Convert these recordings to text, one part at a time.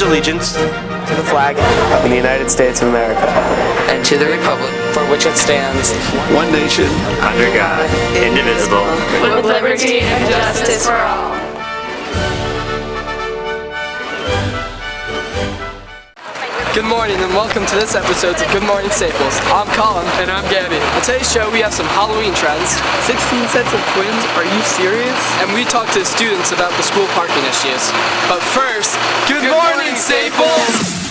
allegiance to the flag of the United States of America and to the republic for which it stands, one nation, under God, indivisible, with liberty and justice for all. Good morning and welcome to this episode of Good Morning Staples. I'm Colin. And I'm Gabby. On today's show we have some Halloween trends. 16 sets of twins? Are you serious? And we talk to the students about the school parking issues. But first, Good morning Staples!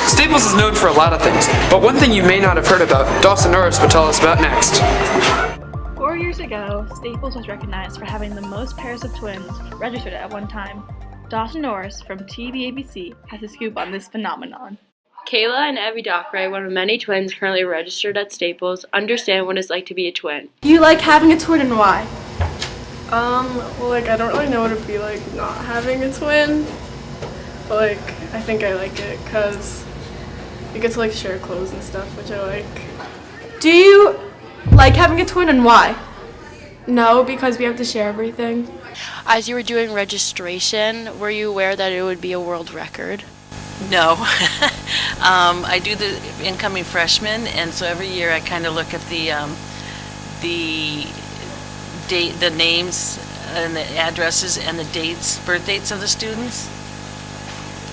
Staples is known for a lot of things, but one thing you may not have heard about, Dawson Norris will tell us about next. 4 years ago, Staples was recognized for having the most pairs of twins registered at one time. Dawson Norris from TVABC has a scoop on this phenomenon. Kayla and Abby Dockray, one of many twins currently registered at Staples, understand what it's like to be a twin. Do you like having a twin and why? I don't really know what it'd be like not having a twin, but I think I like it because you get to share clothes and stuff, which I like. Do you like having a twin and why? No, because we have to share everything. As you were doing registration, were you aware that it would be a world record? No. I do the incoming freshmen, and so every year I kind of look at the date, the names and the addresses and the birth dates of the students.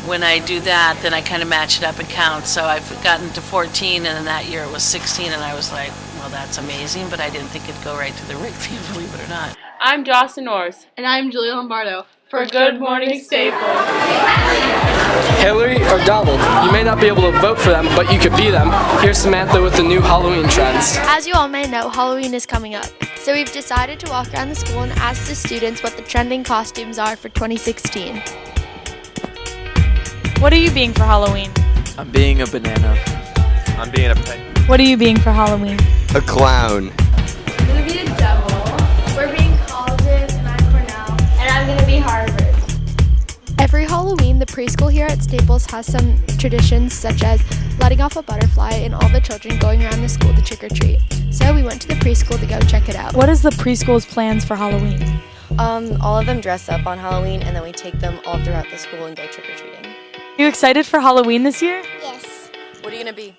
When I do that, then I kind of match it up and count. So I've gotten to 14, and then that year it was 16, and I was like, well, that's amazing, but I didn't think it'd go right to the rig thing, believe it or not. I'm Dawson Norris. And I'm Julia Lombardo. For Good Morning Staples. Hillary or Donald, you may not be able to vote for them, but you could be them. Here's Samantha with the new Halloween trends. As you all may know, Halloween is coming up. So we've decided to walk around the school and ask the students what the trending costumes are for 2016. What are you being for Halloween? I'm being a banana. I'm being a pig. What are you being for Halloween? A clown. I'm gonna be a devil. We're being colleges, and I'm Cornell. And I'm gonna be Harvard. Every Halloween, the preschool here at Staples has some traditions such as letting off a butterfly and all the children going around the school to trick-or-treat. So we went to the preschool to go check it out. What is the preschool's plans for Halloween? All of them dress up on Halloween, and then we take them all throughout the school and go trick-or-treating. Are you excited for Halloween this year? Yes. What are you gonna be?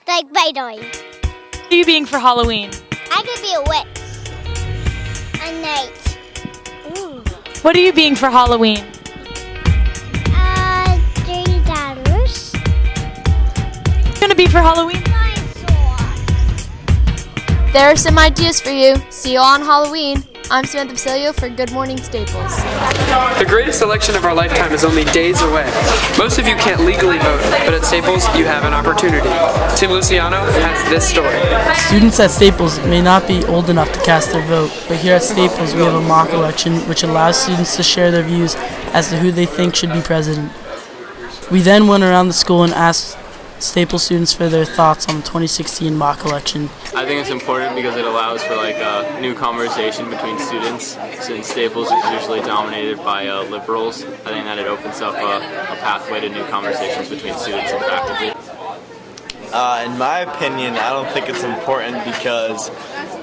Like Beyblade. What are you being for Halloween? I could be a witch. A knight. Ooh. What are you being for Halloween? $3. What are you gonna be for Halloween? There are some ideas for you. See you on Halloween. I'm Samantha Basilio for Good Morning Staples. The greatest election of our lifetime is only days away. Most of you can't legally vote, but at Staples you have an opportunity. Tim Luciano has this story. Students at Staples may not be old enough to cast their vote, but here at Staples we have a mock election which allows students to share their views as to who they think should be president. We then went around the school and asked Staples students for their thoughts on the 2016 mock election. I think it's important because it allows for a new conversation between students. Since Staples is usually dominated by liberals, I think that it opens up a pathway to new conversations between students and faculty. In my opinion, I don't think it's important because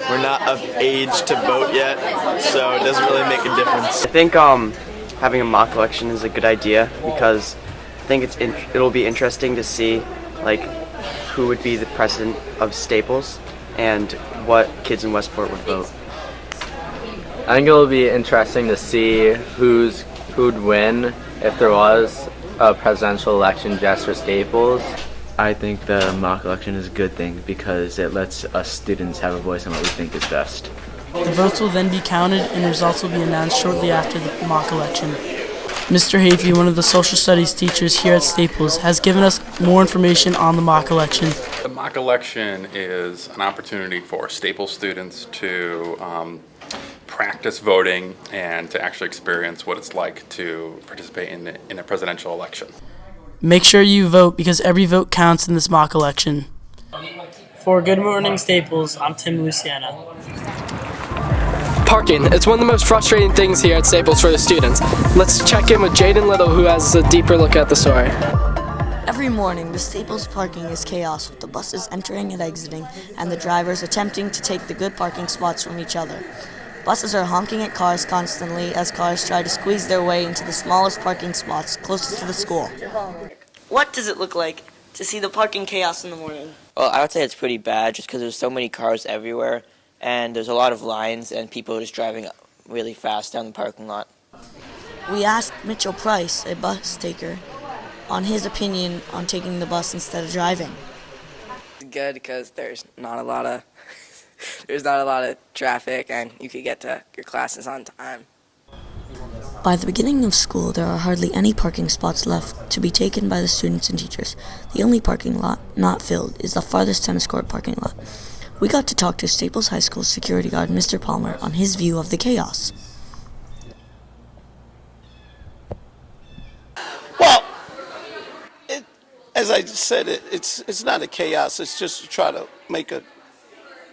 we're not of age to vote yet, so it doesn't really make a difference. I think having a mock election is a good idea because I think it'll be interesting to see who would be the president of Staples and what kids in Westport would vote. I think it'll be interesting to see who'd win if there was a presidential election just for Staples. I think the mock election is a good thing because it lets us students have a voice on what we think is best. The votes will then be counted and results will be announced shortly after the mock election. Mr. Hafey, one of the social studies teachers here at Staples, has given us more information on the mock election. The mock election is an opportunity for Staples students to practice voting and to actually experience what it's like to participate in a presidential election. Make sure you vote because every vote counts in this mock election. For Good Morning Staples, I'm Tim Luciano. parking. It's one of the most frustrating things here at Staples for the students. Let's check in with Jaden Little, who has a deeper look at the story. Every morning, the Staples parking is chaos, with the buses entering and exiting, and the drivers attempting to take the good parking spots from each other. Buses are honking at cars constantly as cars try to squeeze their way into the smallest parking spots closest to the school. What does it look like to see the parking chaos in the morning? Well, I would say it's pretty bad just because there's so many cars everywhere, and there's a lot of lines, and people are just driving really fast down the parking lot. We asked Mitchell Price, a bus taker, on his opinion on taking the bus instead of driving. It's good because there's not a lot of traffic, and you could get to your classes on time. By the beginning of school, there are hardly any parking spots left to be taken by the students and teachers. The only parking lot not filled is the farthest tennis court parking lot. We got to talk to Staples High School security guard Mr. Palmer on his view of the chaos. Well, as I just said, it's not a chaos. It's just to try to make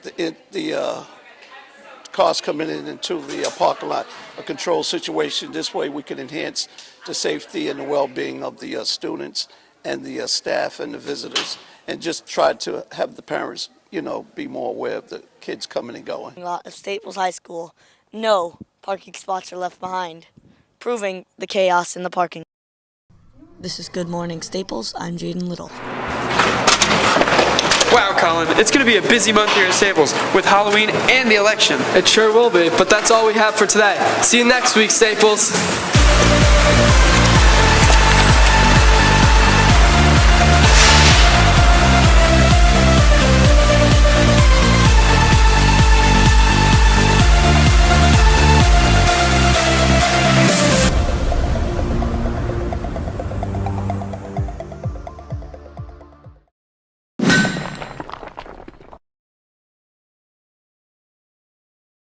the cars coming into the parking lot a controlled situation. This way we can enhance the safety and the well-being of the students and the staff and the visitors, and just try to have the parents, be more aware of the kids coming and going. At Staples High School, no parking spots are left behind, proving the chaos in the parking. This is Good Morning Staples. I'm Jaden Little. Wow, Colin, it's going to be a busy month here at Staples with Halloween and the election. It sure will be, but that's all we have for today. See you next week, Staples.